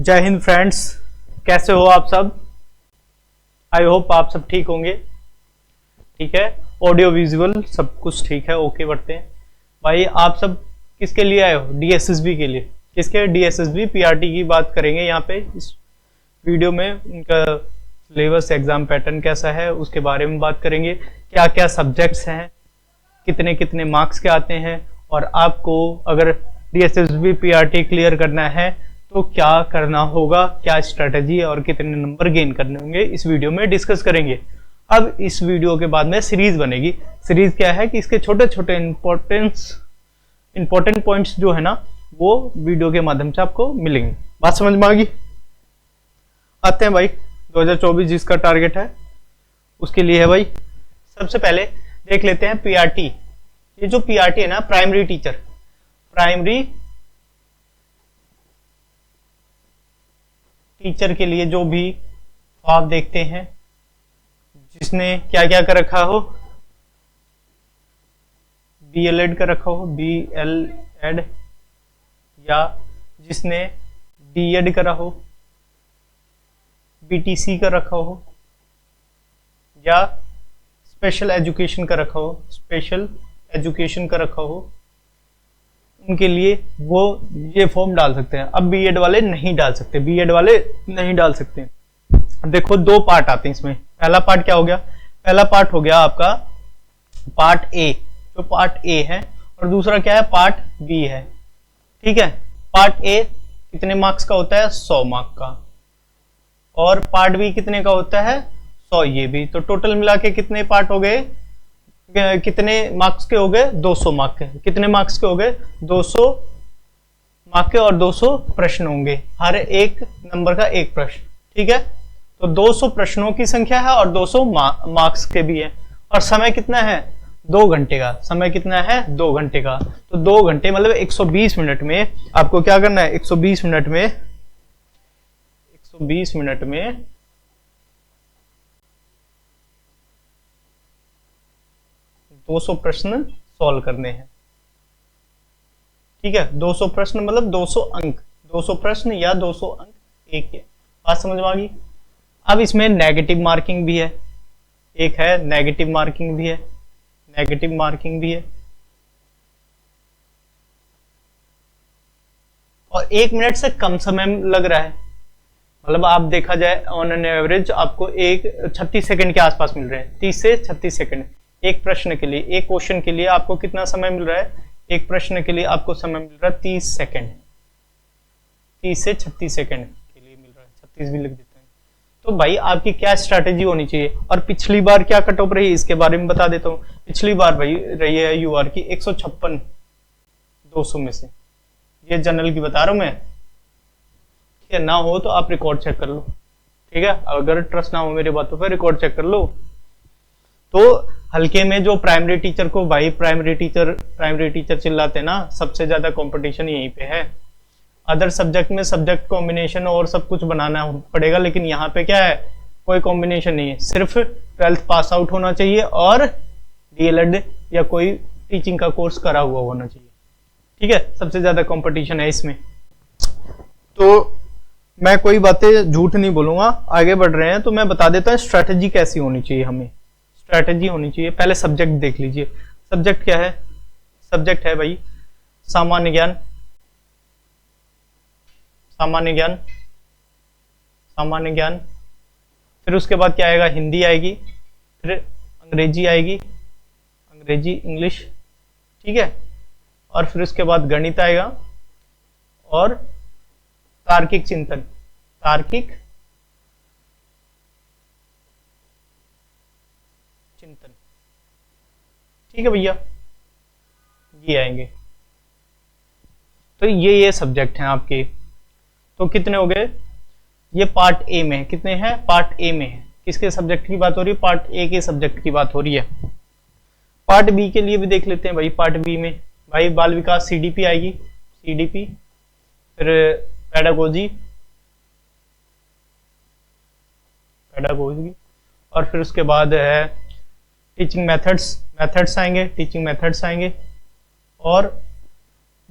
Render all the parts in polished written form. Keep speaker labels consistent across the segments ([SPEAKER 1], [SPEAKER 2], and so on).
[SPEAKER 1] जय हिंद फ्रेंड्स, कैसे हो आप सब। आई होप आप सब ठीक होंगे। ठीक है, ऑडियो विजुअल सब कुछ ठीक है, ओके बढ़ते हैं। भाई आप सब किसके लिए आए हो? डीएसएसबी के लिए। किसके? डीएसएसबी पीआरटी की बात करेंगे यहाँ पे इस वीडियो में। उनका सिलेबस, एग्जाम पैटर्न कैसा है उसके बारे में बात करेंगे। क्या क्या सब्जेक्ट्स हैं, कितने कितने मार्क्स के आते हैं, और आपको अगर डीएसएसबी पीआरटी क्लियर करना है तो क्या करना होगा, क्या स्ट्रेटजी और कितने नंबर गेन करने होंगे, इस वीडियो में डिस्कस करेंगे। अब इस वीडियो के बाद में सीरीज बनेगी। सीरीज क्या है कि इसके छोटे छोटे इंपॉर्टेंट पॉइंट्स जो है ना, वो वीडियो के माध्यम से आपको मिलेंगे। बात समझ में आ गई? आते हैं भाई 2024 जिसका टारगेट है उसके लिए है भाई। सबसे पहले देख लेते हैं पीआरटी। ये जो पीआरटी है ना, प्राइमरी टीचर के लिए जो भी आप देखते हैं, जिसने क्या क्या कर रखा हो, बीएलएड कर रखा हो, बीएलएड, या जिसने डीएड करा हो, बीटीसी कर रखा हो, या स्पेशल एजुकेशन का रखा हो, उनके लिए वो ये फॉर्म डाल सकते हैं। अब बीएड वाले नहीं डाल सकते, देखो दो पार्ट आते हैं इसमें। पहला पार्ट क्या हो गया? पहला पार्ट हो गया आपका पार्ट ए, जो पार्ट ए है, और दूसरा क्या है? पार्ट बी है। ठीक है, पार्ट ए कितने मार्क्स का होता है? 100 मार्क्स का, और पार्ट बी कितने का होता है? 100 ये भी। तो टोटल मिला के कितने पार्ट हो गए, कितने मार्क्स के हो गए? 200 मार्क्स के। कितने मार्क्स के हो गए? 200 मार्क्स के, और 200 प्रश्न होंगे, हर एक नंबर का एक प्रश्न। ठीक है, तो 200 प्रश्नों की संख्या है और 200 मार्क्स के भी है। और समय कितना है? 2 घंटे का। समय कितना है? 2 घंटे का। तो 2 घंटे मतलब 120 मिनट में आपको क्या करना है? 120 मिनट में 200 प्रश्न सॉल्व करने हैं। ठीक है, 200 प्रश्न मतलब 200 अंक, 200 प्रश्न या 200 अंक एक है। बात समझ में आ गई? अब इसमें नेगेटिव मार्किंग भी है, एक है नेगेटिव मार्किंग भी है, और 1 मिनट से कम समय लग रहा है। मतलब आप देखा जाए ऑन एन एवरेज आपको 36 सेकंड के आसपास मिल रहे हैं, 30 से 36 सेकंड एक प्रश्न के लिए। एक क्वेश्चन के लिए आपको कितना समय मिल रहा है? एक प्रश्न के लिए आपको समय मिल रहा है 30 सेकंड, 30 से 36 सेकंड के लिए मिल रहा है, 36 भी लिख देते हैं। तो भाई आपकी क्या स्ट्रैटेजी होनी चाहिए, और पिछली बार क्या कट ऑफ रही इसके बारे में बता देता हूँ। पिछली बार भाई रही है यूआर की 156 200 में से, ये जनरल की बता रहा हूं मैं। ठीक है, ना हो तो आप रिकॉर्ड चेक कर लो। ठीक है, अगर ट्रस्ट ना हो मेरी बातों पर, रिकॉर्ड चेक कर लो। तो हल्के में जो प्राइमरी टीचर को भाई प्राइमरी टीचर चिल्लाते हैं ना, सबसे ज्यादा कंपटीशन यहीं पे है। अदर सब्जेक्ट में सब्जेक्ट कॉम्बिनेशन और सब कुछ बनाना पड़ेगा, लेकिन यहाँ पे क्या है? कोई कॉम्बिनेशन नहीं है, सिर्फ 12th पास आउट होना चाहिए और डीएलएड या कोई टीचिंग का कोर्स करा हुआ होना चाहिए। ठीक है, सबसे ज्यादा कंपटीशन है इसमें। तो मैं कोई बातें झूठ नहीं बोलूंगा, आगे बढ़ रहे हैं तो मैं बता देता हूँ स्ट्रैटेजी कैसी होनी चाहिए। हमें स्ट्रैटेजी होनी चाहिए। पहले सब्जेक्ट देख लीजिए। सब्जेक्ट क्या है? सब्जेक्ट है भाई सामान्य ज्ञान। फिर उसके बाद क्या आएगा? हिंदी आएगी, फिर अंग्रेजी आएगी, इंग्लिश। ठीक है, और फिर उसके बाद गणित आएगा, और तार्किक चिंतन। ठीक है भैया, ये आएंगे। तो ये सब्जेक्ट हैं आपके। तो कितने हो गए? ये पार्ट ए में कितने हैं? पार्ट ए में है। किसके सब्जेक्ट की बात हो रही है? पार्ट ए के सब्जेक्ट की बात हो रही है। पार्ट बी के लिए भी देख लेते हैं भाई। पार्ट बी में भाई बाल विकास सीडीपी आएगी, फिर पेडागोजी, और फिर उसके बाद है टीचिंग मेथड्स आएंगे, और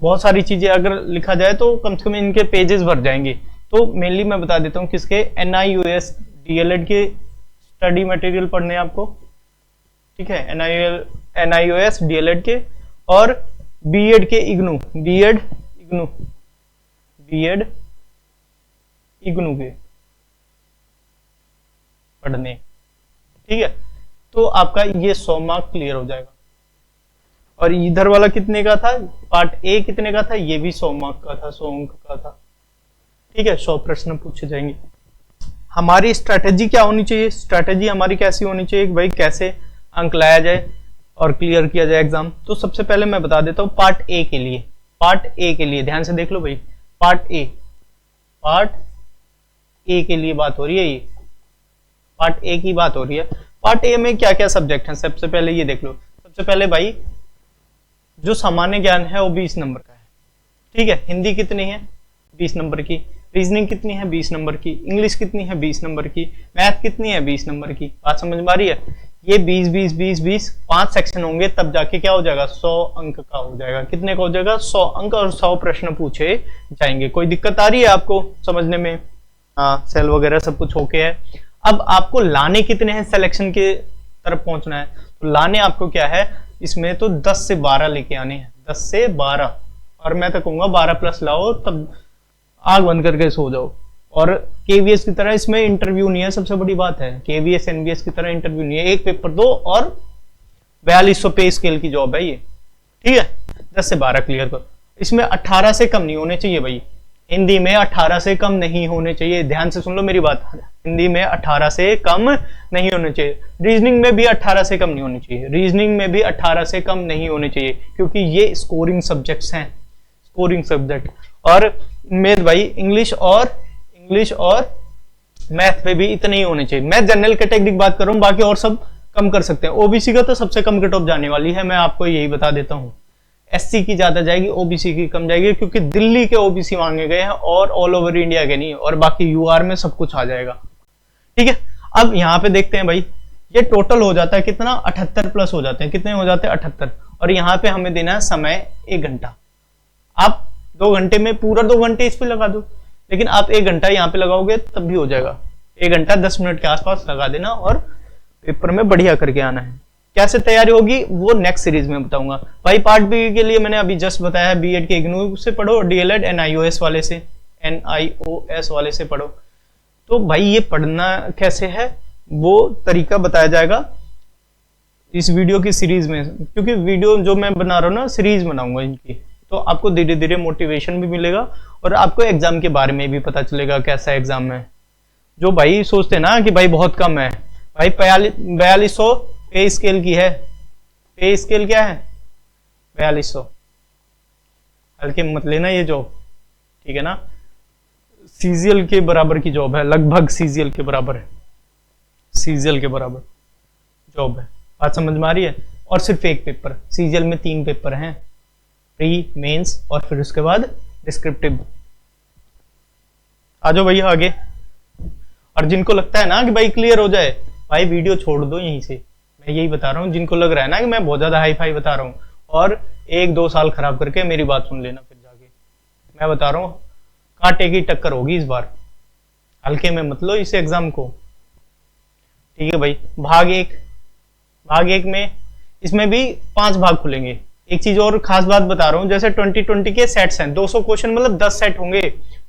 [SPEAKER 1] बहुत सारी चीजें अगर लिखा जाए तो कम से कम इनके पेजेस भर जाएंगे। तो मेनली मैं बता देता हूँ किसके, NIOS DLED के स्टडी मटेरियल पढ़ने हैं आपको, ठीक है, NIOS DLED के, और बीएड के इग्नू, बीएड इग्नू के पढ़ने, ठीक है। तो आपका ये 100 मार्क क्लियर हो जाएगा। और इधर वाला कितने का था, पार्ट ए कितने का था, ये भी 100 मार्क का था, 100 अंक का था, ठीक है। 100 प्रश्न पूछे जाएंगे। हमारी स्ट्रैटेजी क्या होनी चाहिए, स्ट्रैटेजी हमारी कैसी होनी चाहिए कि भाई कैसे अंक लाया जाए और क्लियर किया जाए एग्जाम। तो सबसे पहले मैं बता देता हूँ पार्ट ए के लिए, पार्ट ए के लिए ध्यान से देख लो भाई, पार्ट ए के लिए बात हो रही है, ये पार्ट ए की बात हो रही है। पार्ट ए में क्या क्या सब्जेक्ट हैं, सबसे पहले ये देख लो। सबसे पहले भाई जो सामान्य ज्ञान है वो 20 नंबर का है, ठीक है। हिंदी कितनी है, 20 नंबर की। रीजनिंग कितनी है, 20 नंबर की। इंग्लिश कितनी है, 20 नंबर की। मैथ कितनी है, 20 नंबर की। बात समझ में आ रही है। ये 20 5 सेक्शन होंगे, तब जाके क्या हो जाएगा, 100 अंक का हो जाएगा। कितने का हो जाएगा, 100 अंक और 100 प्रश्न पूछे जाएंगे। कोई दिक्कत आ रही है आपको समझने में? हाँ, सेल वगैरह सब कुछ ओके है। अब आपको लाने कितने हैं, सिलेक्शन के तरफ पहुंचना है, तो लाने आपको क्या है इसमें, तो 10 से 12 लेके आने हैं, 10 से 12। और मैं तो कहूंगा 12 प्लस लाओ, तब आग बंद करके सो जाओ। और केवीएस की तरह इसमें इंटरव्यू नहीं है, सबसे बड़ी बात है। केवीएस एनवीएस की तरह इंटरव्यू नहीं है, एक पेपर दो और 4200 पे स्केल की जॉब है ये, ठीक है। 10 से 12 क्लियर करो। इसमें 18 से कम नहीं होने चाहिए भाई, हिंदी में 18 से कम नहीं होने चाहिए। ध्यान से सुन लो मेरी बात, हिंदी में 18 से कम नहीं होने चाहिए। रीजनिंग में भी 18 से कम नहीं होनी चाहिए, रीजनिंग में भी 18 से कम नहीं होने चाहिए, क्योंकि ये स्कोरिंग सब्जेक्ट्स हैं, स्कोरिंग सब्जेक्ट। और में भाई इंग्लिश और मैथ पे भी इतने ही होने चाहिए। मैं जनरल कैटेगरी की बात कर रहा हूँ, बाकी और सब कम कर सकते हैं। ओबीसी का तो सबसे कम कट ऑफ जाने वाली है, मैं आपको यही बता देता हूँ। एससी की ज्यादा जाएगी, ओबीसी की कम जाएगी, क्योंकि दिल्ली के ओबीसी मांगे गए हैं और ऑल ओवर इंडिया के नहीं, और बाकी यूआर में सब कुछ आ जाएगा, ठीक है। अब यहाँ पे देखते हैं भाई, ये टोटल हो जाता है कितना, 78 प्लस हो जाते हैं। कितने हो जाते हैं, 78। और यहाँ पे हमें देना है समय 1 घंटा। आप 2 घंटे में पूरा 2 घंटे इस पे लगा दो, लेकिन आप 1 घंटा यहाँ पे लगाओगे तब भी हो जाएगा। 1 घंटा 10 मिनट के आसपास लगा देना और पेपर में बढ़िया करके आना है। कैसे तैयारी होगी वो नेक्स्ट सीरीज में बताऊंगा भाई। पार्ट बी के लिए मैंने अभी जस्ट बताया, बीएड के इग्नू से पढ़ो, डीएलएड एनआईओएस वाले से पढ़ो। तो भाई ये पढ़ना कैसे है वो तरीका बताया जाएगा इस वीडियो की सीरीज में, क्योंकि वीडियो जो मैं बना रहा हूँ ना, सीरीज बनाऊंगा इनकी, तो आपको धीरे धीरे मोटिवेशन भी मिलेगा और आपको एग्जाम के बारे में भी पता चलेगा कैसा एग्जाम है। जो भाई सोचते हैं ना कि भाई बहुत कम है, भाई 4200 पे स्केल की है। पे स्केल क्या है, 4200। हल्के मत लेना ये जॉब, ठीक है ना। सीजीएल के बराबर की जॉब है, लगभग सीजीएल के बराबर है, सीजीएल के बराबर जॉब है। बात समझ में आ रही है। और सिर्फ एक पेपर, सीजीएल में 3 पेपर हैं, प्री, मेंस और फिर उसके बाद डिस्क्रिप्टिव। आ जाओ भैया आगे। और जिनको लगता है ना कि भाई क्लियर हो जाए, भाई वीडियो छोड़ दो यहीं से। मैं यही बता रहा हूँ, जिनको लग रहा है ना कि मैं बहुत ज्यादा हाई फाई बता रहा हूँ, और 1-2 साल खराब करके मेरी बात सुन लेना फिर जाके। मैं बता रहा हूँ कांटे की टक्कर होगी इस बार, हल्के में मत लो इस एग्जाम को, ठीक है भाई। भाग एक में इसमें भी 5 भाग खुलेंगे। एक चीज और खास बात बता रहा हूँ, जैसे 2020 के सेट्स हैं, 200 क्वेश्चन मतलब 10 सेट होंगे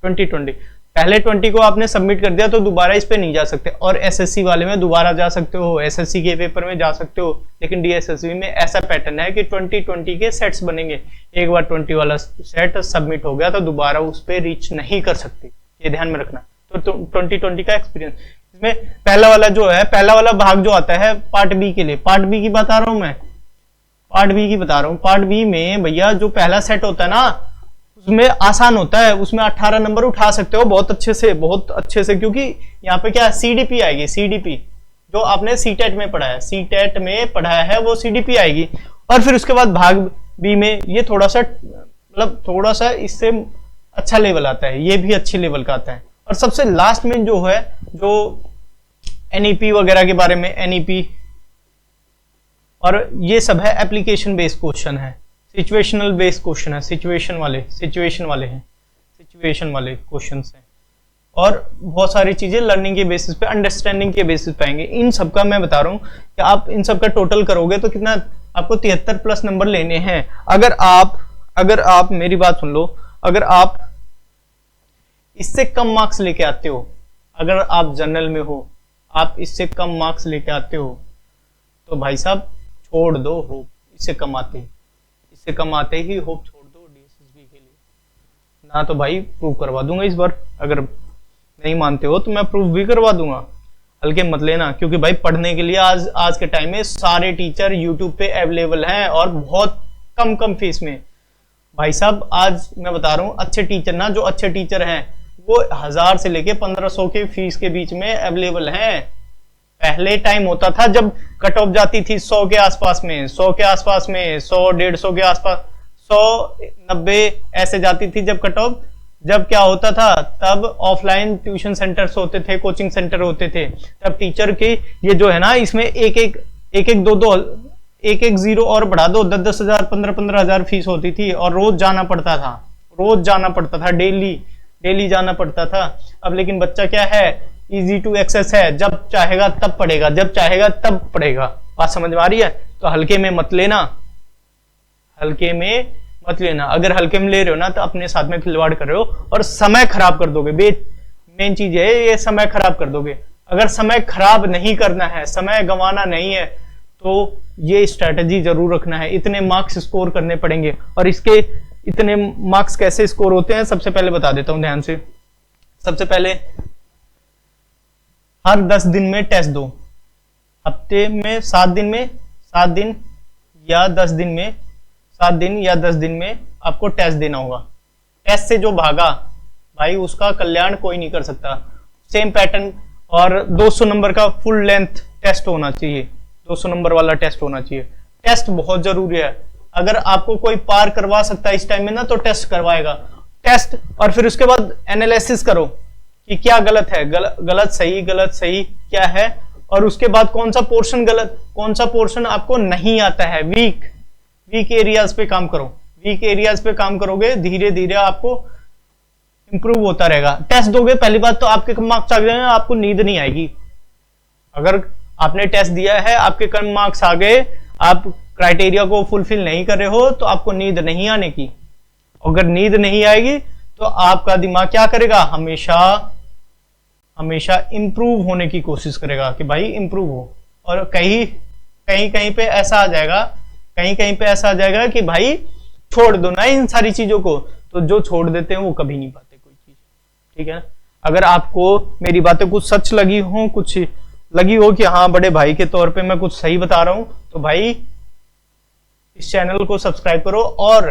[SPEAKER 1] 2020। पहले 20 को आपने सबमिट कर दिया तो दोबारा इस पे नहीं जा सकते। और एसएससी वाले में दोबारा जा सकते हो, एसएससी के पेपर में जा सकते हो, लेकिन डीएसएससी में ऐसा पैटर्न है कि 2020 के सेट्स बनेंगे। एक बार 20 वाला सेट सबमिट हो गया तो दोबारा उस पर रीच नहीं कर सकते, ये ध्यान में रखना। तो 2020 का एक्सपीरियंस इसमें पहला वाला जो है, पहला वाला भाग जो आता है पार्ट बी के लिए, पार्ट बी की बता रहा हूं मैं, पार्ट बी की बता रहा हूँ। पार्ट बी में भैया जो पहला सेट होता है ना, उसमें आसान होता है, उसमें 18 नंबर उठा सकते हो बहुत अच्छे से, क्योंकि यहाँ पे क्या सीडीपी आएगी, सीडीपी जो आपने सीटेट में पढ़ा है, सीटेट में पढ़ाया है वो सीडीपी आएगी। और फिर उसके बाद भाग बी में ये थोड़ा सा इससे अच्छा लेवल आता है, ये भी अच्छे लेवल का आता है। और सबसे लास्ट में जो है, जो एनईपी वगैरह के बारे में, एनईपी और ये सब है एप्लीकेशन बेस्ड क्वेश्चन है, सिचुएशनल बेस्ड क्वेश्चन है, सिचुएशन वाले क्वेश्चंस हैं। और बहुत सारी चीजें लर्निंग के बेसिस पे, अंडरस्टैंडिंग के बेसिस पे आएंगे। इन सब का मैं बता रहा हूँ कि आप इन सब का टोटल करोगे तो कितना आपको 73 प्लस नंबर लेने हैं। अगर आप मेरी बात सुन लो, अगर आप इससे कम मार्क्स लेके आते हो, अगर आप जनरल में हो, आप इससे कम मार्क्स लेके आते हो, तो भाई साहब छोड़ दो होप। इससे कम आते ही होप छोड़ दो डीएसएसबी के लिए। ना तो भाई प्रूव करवा दूंगा इस बार, अगर नहीं मानते हो तो मैं प्रूफ भी करवा दूंगा, हल्के मत लेना। क्योंकि भाई पढ़ने के लिए आज के टाइम में सारे टीचर यूट्यूब पे अवेलेबल हैं और बहुत कम फीस में। भाई साहब आज मैं बता रहा हूँ, अच्छे टीचर ना, जो अच्छे टीचर हैं वो 1000 से लेके 1500 के फीस के बीच में अवेलेबल हैं। पहले टाइम होता था जब कट ऑफ जाती थी 100 के आसपास में, 100 के आसपास में, 100 150 के आसपास, 100 90 ऐसे जाती थी जब कट ऑफ। जब क्या होता था, तब ऑफलाइन ट्यूशन सेंटर्स होते थे, कोचिंग सेंटर होते थे। तब टीचर के ये जो है ना, इसमें एक एक जीरो और बढ़ा दो, 10 हजार 15 हजार फीस होती थी और रोज जाना पड़ता था, डेली जाना पड़ता था। अब लेकिन बच्चा क्या है, इजी टू एक्सेस है, जब चाहेगा तब पढ़ेगा, बात समझ में आ रही है? तो हल्के में मत लेना, अगर हल्के में ले रहे हो ना तो अपने साथ में खिलवाड़ कर रहे हो और समय खराब कर दोगे। मेन चीज है ये, समय खराब कर दोगे। अगर समय खराब नहीं करना है, समय गंवाना नहीं है, तो ये स्ट्रेटजी जरूर रखना है। इतने मार्क्स स्कोर करने पड़ेंगे, और इसके इतने मार्क्स कैसे स्कोर होते हैं सबसे पहले बता देता हूं ध्यान से। सबसे पहले हर 10 दिन में टेस्ट दो, हफ्ते में 7 दिन या 10 दिन में आपको टेस्ट देना होगा। टेस्ट से जो भागा भाई उसका कल्याण कोई नहीं कर सकता। सेम पैटर्न, और 200 नंबर का फुल लेंथ टेस्ट होना चाहिए, 200 नंबर वाला टेस्ट होना चाहिए। टेस्ट बहुत जरूरी है। अगर आपको कोई पार करवा सकता है इस टाइम में ना, तो टेस्ट करवाएगा। टेस्ट, और फिर उसके बाद एनालिसिस करो कि क्या गलत है, गलत सही क्या है, और उसके बाद कौन सा पोर्शन गलत, कौन सा पोर्शन आपको नहीं आता है। वीक एरियाज पे काम करो। वीक एरियाज पे काम करोगे, धीरे धीरे आपको इंप्रूव होता रहेगा। टेस्ट दोगे, पहली बात तो आपके कम मार्क्स आ गए हैं, आपको नींद नहीं आएगी। अगर आपने टेस्ट दिया है, आपके कम मार्क्स आ गए, आप क्राइटेरिया को फुलफिल नहीं कर रहे हो, तो आपको नींद नहीं आने की। अगर नींद नहीं आएगी तो आपका दिमाग क्या करेगा, हमेशा इंप्रूव होने की कोशिश करेगा कि भाई इंप्रूव हो। और कहीं पे ऐसा आ जाएगा कि भाई छोड़ दो ना इन सारी चीजों को। तो जो छोड़ देते हैं वो कभी नहीं पाते कोई चीज, ठीक है ना। अगर आपको मेरी बातें कुछ सच लगी हो कि हाँ बड़े भाई के तौर पे मैं कुछ सही बता रहा हूं, तो भाई इस चैनल को सब्सक्राइब करो और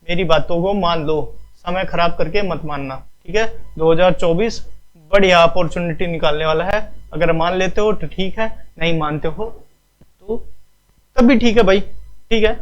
[SPEAKER 1] मेरी बातों को मान लो, समय खराब करके मत मानना, ठीक है। 2024 बढ़िया अपॉर्चुनिटी निकालने वाला है। अगर मान लेते हो तो ठीक है, नहीं मानते हो तो तब भी ठीक है भाई, ठीक है।